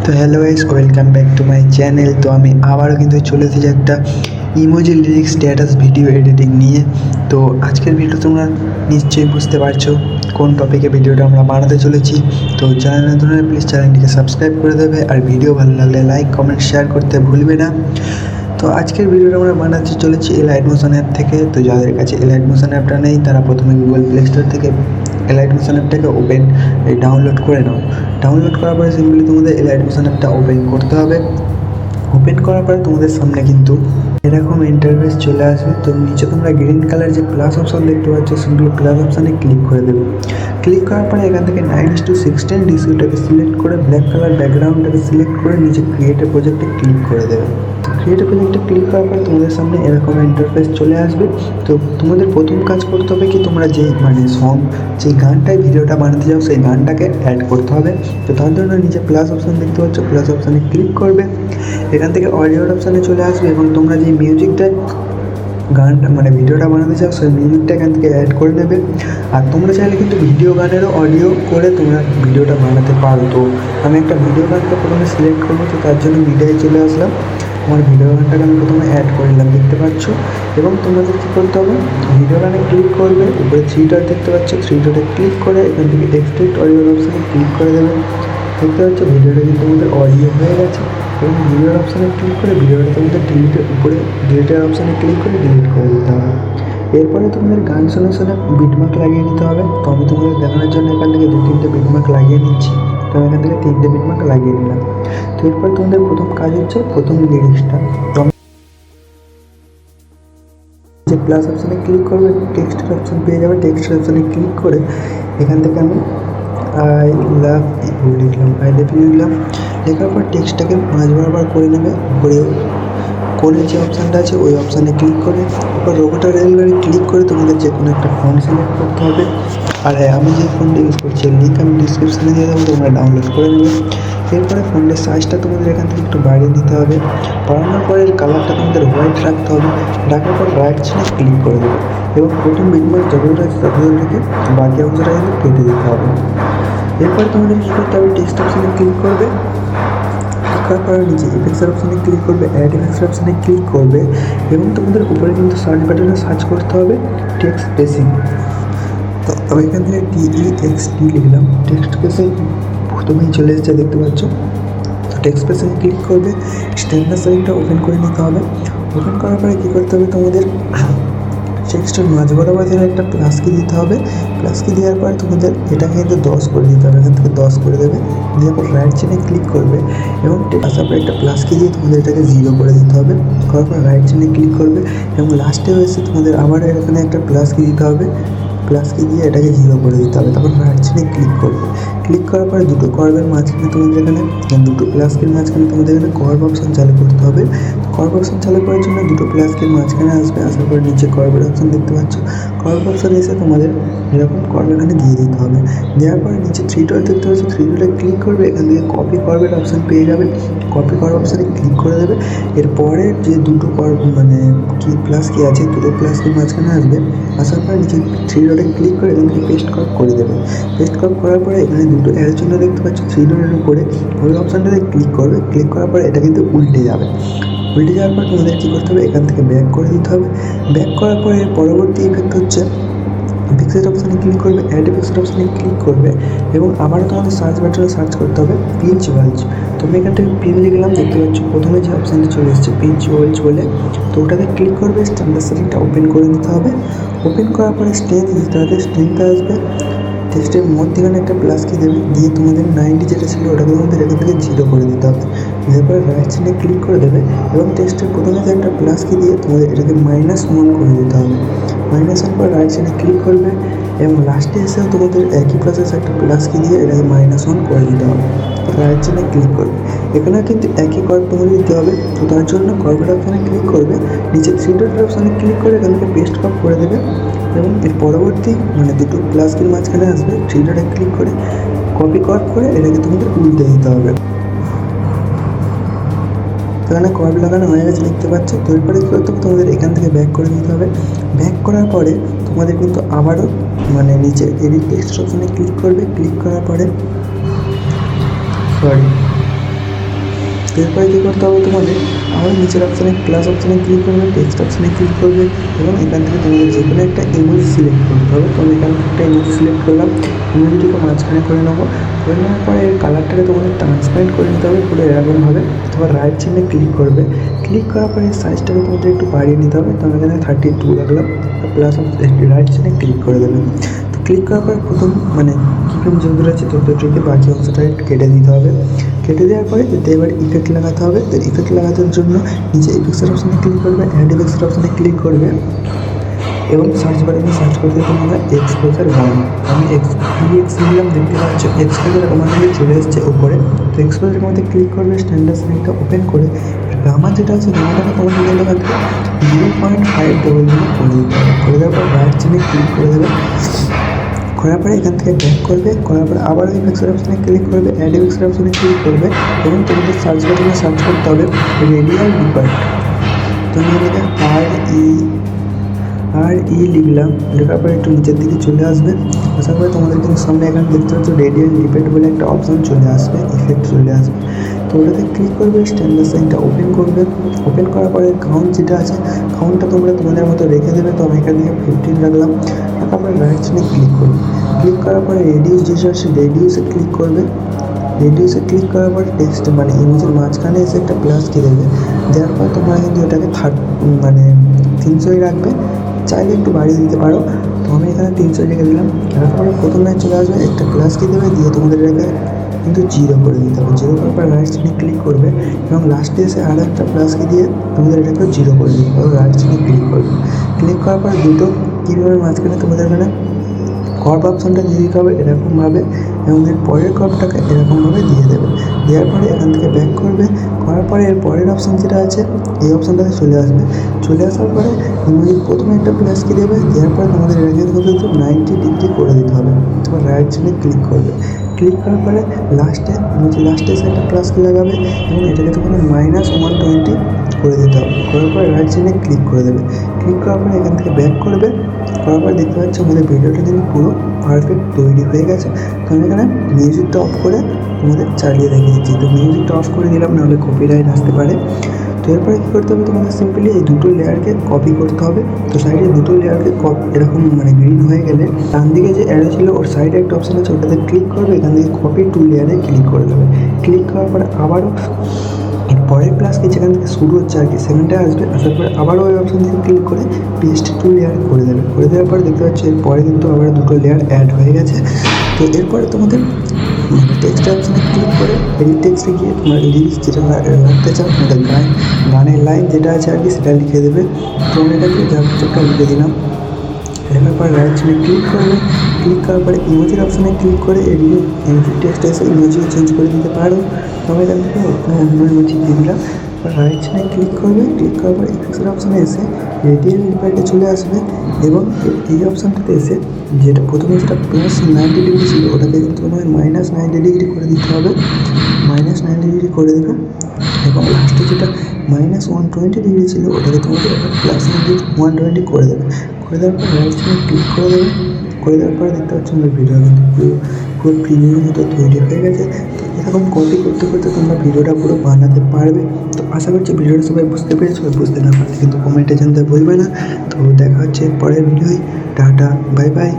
তো hello guys, welcome back to my channel. তো আমি আবারও কিন্তু চলে এসেছি একটা emoji lyrics status video editing নিয়ে। তো আজকের ভিডিও তোমরা নিশ্চয়ই বুঝতে পারছো কোন টপিকে ভিডিওটা আমরা বানাতে চলেছি। তো চ্যানেল নতুন হলে প্লিজ চ্যানেলটিকে সাবস্ক্রাইব করে দেবে, আর ভিডিও ভালো লাগলে লাইক কমেন্ট শেয়ার করতে ভুলবে না। তো আজকের ভিডিওটা আমরা বানাতে চলেছি এলাইট মোশন অ্যাপ থেকে। তো যাদের কাছে এলাইট মোশন অ্যাপটা নেই তারা প্রথমে গুগল প্লে স্টোর থেকে এলাইট মোশন অ্যাপটাকে ডাউনলোড করে নাও। ডাউনলোড করার পরে সিম্পলি তোমাদের এলাইট মোশন অ্যাপটা ওপেন করতে হবে। ওপেন করার পরে তোমাদের সামনে কিন্তু এরকম ইন্টারফেস চলে আসবে। তো নিচে তোমরা গ্রিন কালার যে প্লাস অপশন দেখতে পাচ্ছ, সিম্পলি প্লাস অপশানে ক্লিক করে দেবে। ক্লিক করার পরে এখান থেকে 9:16 রেশিওটাকে সিলেক্ট করে ব্ল্যাক কালার ব্যাকগ্রাউন্ডটাকে সিলেক্ট করে নিচে ক্রিয়েট এ প্রজেক্টে ক্লিক করে দেবে। তো ক্রিয়েট এ প্রজেক্টে ক্লিক করার পরে তোমাদের সামনে এরকম ইন্টারফেস চলে আসবে। তো তোমাদের প্রথম কাজ করতে হবে কি, তোমরা যেই যেই গানটায় ভিডিওটা বানাতে যাও সেই গানটাকে অ্যাড করতে হবে। তো তার জন্য নিচে প্লাস অপশান দেখতে পাচ্ছ, প্লাস অপশানে ক্লিক করবে। এখান থেকে অডিওর অপশানে চলে আসবে এবং তোমরা যে মিউজিকটা গানটা ভিডিওটা বানাতে চাও সেই মিউজিকটা এখান থেকে অ্যাড করে নেবে। আর তোমরা চাইলে কিন্তু ভিডিও গানেরও অডিও করে তোমরা ভিডিওটা বানাতে পারো। তো আমি একটা ভিডিও গানটা প্রথমে সিলেক্ট করবো, তো তার জন্য মিডিয়ায় চলে আসলাম। আমার ভিডিও গানটাকে আমি প্রথমে অ্যাড করে নিলাম, দেখতে পাচ্ছ। এবং তোমাদের কী করতে হবে, ভিডিও গানে ক্লিক করবে, উপরে থ্রি ডট দেখতে পাচ্ছ, থ্রি ডটে ক্লিক করে এখান থেকে এক্সট্রাক্ট অডিওর অপশানে ক্লিক করে দেবে। দেখতে পাচ্ছ ভিডিওটা কিন্তু আমাদের অডিও হয়ে গেছে। এবং ভিডিওর অপশানে ক্লিক করে ভিডিওটা তোমাদের ডিলিটের অপশানে ক্লিক করে ডিলিট করে দিতে হবে। এরপরে তোমাদের গান শুনে শুনে বিটমার্ক লাগিয়ে নিতে হবে। তো আমি তোমাদের দেখানোর জন্য এখান থেকে 2-3টে বিটমার্ক লাগিয়ে নিচ্ছি। তো আমি এখান থেকে 3টে বিটমার্ক লাগিয়ে নিলাম। তো এরপরে তোমাদের প্রথম কাজ হচ্ছে প্রথম লিরিক্সটা। তো যে প্লাস অপশানে ক্লিক করবে, টেক্সটের অপশান পেয়ে যাবে। টেক্সটের অপশানে ক্লিক করে এখান থেকে আমি আই লাভ ইউ লিখলাম, আই লাভ ইউ লিখলাম। লেখার পর টেক্সটটাকে মাঝ বরাবর করে নেবে। করে কোণের যে অপশানটা আছে ওই অপশানে ক্লিক করে এরপর রোবোটার রেলওয়ে ক্লিক করে তোমাদের যে কোনো একটা ফন্ট সিলেক্ট করতে হবে। আর হ্যাঁ, আমি যে ফোনটা ইউজ করছি লিঙ্ক আমি ডিসক্রিপশানে দিয়ে দেবো, তোমরা ডাউনলোড করে নেবে। এরপরে ফোনের সাইজটা তোমাদের এখান থেকে একটু বাড়িয়ে নিতে হবে। বাড়ানোর পরে কালারটা তোমাদের হোয়াইট রাখতে হবে। রাখার পর রাইট চিনে ক্লিক করে দেবে এবং প্রথম বিটমার্ক যতদূর আছে ততদূর রেখে বাকি অংশটা কিন্তু কেটে দিতে হবে। এরপরে তোমাদের কী করতে হবে, টেক্সট অপশানে ক্লিক করবে। ক্লিক করার পরে নিচে ইফেক্টসের অপশানে ক্লিক করবে, অ্যাড ইফেক্টসের অপশানে ক্লিক করবে এবং তোমাদের উপরে কিন্তু সার্চ বাটনে সার্চ করতে হবে টেক্সট স্পেসিং। তো আমি এখান থেকে TEXT লিখলাম, টেক্সট স্পেসিং প্রথমেই চলে এসেছে দেখতে পাচ্ছ। তো টেক্সট স্পেসিং ক্লিক করবে, স্ট্যান্ডার্ড সাইজটা ওপেন করে নিতে হবে। ওপেন করার পরে কী করতে হবে, তোমাদের টেক্সটের মাঝ বরাবর একটা প্লাস কি দিতে হবে। প্লাস কি দেওয়ার পর তোমাদের এটাকে কিন্তু 10 করে দিতে হবে। এখান থেকে 10 করে দেবে, দেওয়ার পর রাইট চিনে ক্লিক করবে এবং আসার পর একটা প্লাস কি দিয়ে তোমাদের এটাকে 0 করে দিতে হবে। করার পর রাইট চিনে ক্লিক করবে এবং লাস্টে এসে তোমাদের আবার এখানে একটা প্লাস কি দিতে হবে। প্লাস কি দিয়ে এটাকে 0 করে দিতে হবে। তারপর রাইট চিনে ক্লিক করবে। ক্লিক করার পরে দুটো কার্ভের মাঝখানে তোমাদের এখানে দুটো প্লাস কির মাঝখানে তোমাদের এখানে কার্ভ অপশান চালু করতে হবে। কার্ভ অপশান চালু করার জন্য দুটো প্লাস কির মাঝখানে আসবে। আসার পরে নিচে কার্ভের অপশান দেখতে পাচ্ছ। কার্ভ অপশানে এসে তোমাদের এরকম কার্ভ এখানে দিয়ে দিতে হবে। দেওয়ার পরে নিচে থ্রি ডট দেখতে পাচ্ছ, থ্রি ডটে ক্লিক করবে। এখান থেকে কপি কার্ভের অপশান পেয়ে যাবে। কপি কার্ভ অপশানে ক্লিক করে দেবে। এরপরে যে দুটো কার্ভ কি প্লাস কি আছে, দুটো প্লাস কির মাঝখানে আসবে। আসার পরে নিচে থ্রি ডটে ক্লিক করে এখান থেকে পেস্ট কার্ভ করে দেবে। পেস্ট কার্ভ করার পরে এখানে দুটো এর জন্য দেখতে পাচ্ছ থ্রি ডটের উপরে ওই অপশানটাতে ক্লিক করবে। ক্লিক করার পরে এটা কিন্তু উল্টে যাবে। উল্টে যাওয়ার পর তোমাদের কী করতে হবে, এখান থেকে ব্যাক করে দিতে হবে। ব্যাক করার পরে পরবর্তী ইফেক্ট হচ্ছে ইফেক্টসের অপশানে ক্লিক করবে, অ্যাড ইফেক্টসের অপশানে ক্লিক করবে এবং আবার তোমাদের সার্চ বাটনে সার্চ করতে হবে পিঞ্চ ওয়েলস। তো আমি এখান থেকে পিন লিখলাম, দেখতে পাচ্ছ প্রথমে যে অপশানটা চলে এসেছে পিঞ্চ ওয়েলস বলে। তো ওটাতে ক্লিক করবে, স্ট্যান্ডার্ড সেটিংটা ওপেন করে নিতে হবে। ওপেন করার পরে স্ট্রেংথ দিতে হবে, স্ট্রেংথটা আসবে। টেক্সটের মধ্যেখানে একটা প্লাস কি দেবে, দিয়ে তোমাদের 90 যেটা ছিল ওটাকে তোমাদের এখান থেকে 0 করে দিতে হবে। এরপরে রাইট চিনে ক্লিক করে দেবে এবং টেক্সটের প্রথমে যে একটা প্লাস কি দিয়ে তোমাদের এটাকে -1 করে দিতে হবে। -1 পর রাইট চিনে ক্লিক করবে এবং লাস্টে এসেও তোমাদের একই প্রসেস একটা প্লাস কি দিয়ে এটাকে -1 করে দিতে হবে। রাইট চিনে ক্লিক করবে, এখানে কিন্তু একই কার্ভ তোমাদের দিতে হবে। তো তার জন্য কার্ভের অপশানে ক্লিক করবে, নিচে থ্রি ডটের অপশানে ক্লিক করে এখান থেকে পেস্ট কার্ভ করে দেবে এবং এর পরবর্তী দুটো প্লাস কির মাঝখানে আসবে। থ্রি ডটে ক্লিক করে কপি কার্ভ করে এটাকে তোমাদের উল্টে দিতে হবে। এখানে কার্ভ লাগানো হয়ে গেছে দেখতে পাচ্ছ। তো এরপরে কী করতে হবে, তোমাদের এখান থেকে ব্যাক করে দিতে হবে। ব্যাক করার পরে তোমাদের কিন্তু আবারও নিচে এডিট টেক্সট অপশানে ক্লিক করবে। ক্লিক করার পরে এরপরে কী করতে হবে তোমাদের, আবার নিচের অপশানে প্লাস অপশানে ক্লিক করবে, টেক্সট অপশানে ক্লিক করবে এবং এখান থেকে তোমাদের যে কোনো একটা ইমেজ সিলেক্ট করতে হবে। তো আমি এখান থেকে একটা ইমেজ সিলেক্ট করলাম, ইমেজটিকে মাঝখানে করে নেবো। করে নেওয়ার পরে এর কালারটাকে তোমাদের ট্রান্সপারেন্ট করে নিতে হবে পুরো এরকমভাবে। তোমার রাইট চিহ্নে ক্লিক করবে, ক্লিক করার পরে সাইজটাকে তোমাদের একটু বাড়িয়ে নিতে হবে। তো আমি এখানে 32 রাখলাম, প্লাস রাইট চিহ্নে ক্লিক করে দেবে। তো ক্লিক করার পরে প্রথম মানে কিপ্রিন্ট যেগুলো আছে ততটুকু বাকি অংশটা একটু কেটে দিতে হবে। কেটে দেওয়ার পরে এতে এবার ইফেক্ট লাগাতে হবে। তো ইফেক্ট লাগানোর জন্য নিচে ইফেক্টসের অপশানে ক্লিক করবে, অ্যাড ইফেক্টসের অপশানে ক্লিক করবে এবং সার্চ বাটনে সার্চ করতে তোমরা এক্সপোজার 1, আমি এক্স নিলাম, দেখতে পাচ্ছ এক্সপোজার আমাদের চলে এসছে উপরে। তো এক্সপোজারের মধ্যে ক্লিক করবে, স্ট্যান্ডার্ড সেটিংটা ওপেন করে গামা যেটা আছে গামাটাকে তোমাদের বলতে পারবে 0.5 করে দিতে হবে। করে দেওয়ার পর রাইট চিহ্নে ক্লিক করে দেবে। করার পরে এখান থেকে ব্যাক করবে, করার পরে আবার ইফেক্টসের অপশানে ক্লিক করবে, অ্যাড ইফেক্টসের অপশানে ক্লিক করবে এবং তোমাদের সার্চ বাটনে সার্চ করতে হবে রেডিয়াল ডিপার্ট। তো আমি এখানে আর ই লিখলাম, লেখার পরে একটু নিচের দিকে চলে আসবে। আসার পরে তোমাদের কিন্তু সামনে এখানে দেখতে পাচ্ছ রেডিয়াল ডিপেন্ড বলে একটা অপশান চলে আসবে, ইফেক্ট চলে আসবে। তো ওটাতে ক্লিক করবে, স্ট্যান্ডার্ড সাইনটা ওপেন করবে। ওপেন করার পরে কাউন্ট যেটা আছে কাউন্টটা তোমরা তোমাদের মতো রেখে দেবে। তো আমি এখান থেকে 15 রাখলাম। তারপরে রাইট চিহ্নে ক্লিক করবে, ক্লিক করার পরে রেডিউস যেটা আছে রেডিউসে ক্লিক করবে। রেডিউসে ক্লিক করার পর টেক্সট মানে ইমেজের মাঝখানে এসে একটা প্লাস কি দেবে, দেওয়ার পর তোমরা কিন্তু এটাকে 300 রাখবে, চাইলে একটু বাড়িয়ে দিতে পারো। তো আমি এখানে 300 রেখে দিলাম। তারপরে প্রথম লাইন চলে আসবে, একটা প্লাস কি দেবে, দিয়ে তোমাদের এটাকে কিন্তু 0 করে দিতে হবে। 0 করার পর রাইট চিহ্নে ক্লিক করবে এবং লাস্টে এসে আরও একটা প্লাস কি দিয়ে তোমাদের এটাকে 0 করে দিতে হবে। রাইট চিহ্নে ক্লিক করবে, ক্লিক করার পর দুটো কীভাবে মাঝখানে তোমাদের এখানে কর্ভ অপশানটা দিয়ে দিতে হবে এরকমভাবে এবং এর পরের কর্ভটাকে এরকমভাবে দিয়ে দেবে। দেওয়ার পরে এখান থেকে ব্যাক করবে, করার পরে এর পরের অপশান যেটা আছে এই অপশানটাতে চলে আসবে। চলে আসার পরে ইমেজের প্রথমে একটা প্লাস কি দেবে, দেওয়ার পরে তোমাদের এটাকে কিন্তু 90 ডিগ্রি করে দিতে হবে। তোমার রাইট চিহ্নে ক্লিক করবে, ক্লিক করার পরে লাস্টে এসে একটা প্লাস কি লাগাবে এবং এটাকে তোমাদের -120 করে দিতে হবে। করার পরে রাইট চিহ্নে ক্লিক করে দেবে, ক্লিক করার পরে এখান থেকে ব্যাক করবে। করার পর দেখতে পাচ্ছ আমাদের ভিডিওটা কিন্তু পুরো পারফেক্ট তৈরি হয়ে গেছে। তো আমি এখানে মিউজিকটা অফ করে তোমাদের চালিয়ে রেখে দিচ্ছি। তো মিউজিকটা অফ করে দিলাম, নাহলে কপিরাইট আসতে পারে। তো এরপরে কী করতে হবে, তোমাদের সিম্পলি এই দুটো লেয়ারকে কপি করতে হবে। তো সাইডে দুটো লেয়ারকে এরকম মানে গ্রিন হয়ে গেলে ডান দিকে যে অ্যারো ছিল ওর সাইডে একটা অপশান আছে, ওটাতে ক্লিক করবে, এখান থেকে কপি টু লেয়ারে ক্লিক করে দেবে। ক্লিক করার পরে আবারও এর পরের ক্লাসকে যেখান থেকে শুরু হচ্ছে আর কি সেখানটায় আসবে। আসার পরে আবারও ওই অপশান থেকে ক্লিক করে পেস্ট টু লেয়ার করে দেবে। করে দেওয়ার পরে দেখতে পাচ্ছি এরপরে কিন্তু আবার দুটো লেয়ার অ্যাড হয়ে গেছে। তো এরপরে তোমাদের টেক্সট অপশানে ক্লিক করে এডিট টেক্সটে গিয়ে তোমার লিরিক্স যেটা রাখতে চাও, তোমাদের গানের লাইন যেটা আছে আর কি সেটা লিখে দেবে। তো আমি এটাকে যা একটা লিখে দিলাম। লেখার পর রাইট চিহ্নে ক্লিক করবে, ক্লিক করার পরে ইমোজির অপশানে ক্লিক করে এডিট টেক্সট এসে ইমোজিও চেঞ্জ করে দিতে পারো। তো আমি এখান থেকে অন্য ইমোজি দিয়ে দিলাম। রাইট চিহ্নে ক্লিক করবে, ক্লিক করার পর ইফেক্টসের অপশানে এসে রেডিয়াল ডিপার্টে চলে আসবে এবং এই অপশানটাতে এসে যেটা প্রথমে যেটা +90 ডিগ্রি ছিল ওটাকে কিন্তু তোমাদের -90 ডিগ্রি করে দিতে হবে। -90 ডিগ্রি করে দেবে এবং লাস্টে যেটা -120 ডিগ্রি ছিল ওটাকে তোমাদের +120 করে দেবে। করে দেওয়ার পর রাইট চিহ্নে ক্লিক করে দেবে। করে দেওয়ার পরে দেখতে পাচ্ছ আমার ভিডিও কিন্তু পুরো প্রিমিয়ার মতো তৈরি হয়ে গেছে। তো এরকম কপি করতে করতে তোমরা ভিডিওটা পুরো বানাতে পারবে। তো আশা করছি ভিডিওটা সবাই বুঝতে পেরেছো, বুঝতে না পারলে কিন্তু কমেন্টে জানতে ভুলবে না। তো দেখা হচ্ছে পরের ভিডিওয়, টাটা বাই বাই।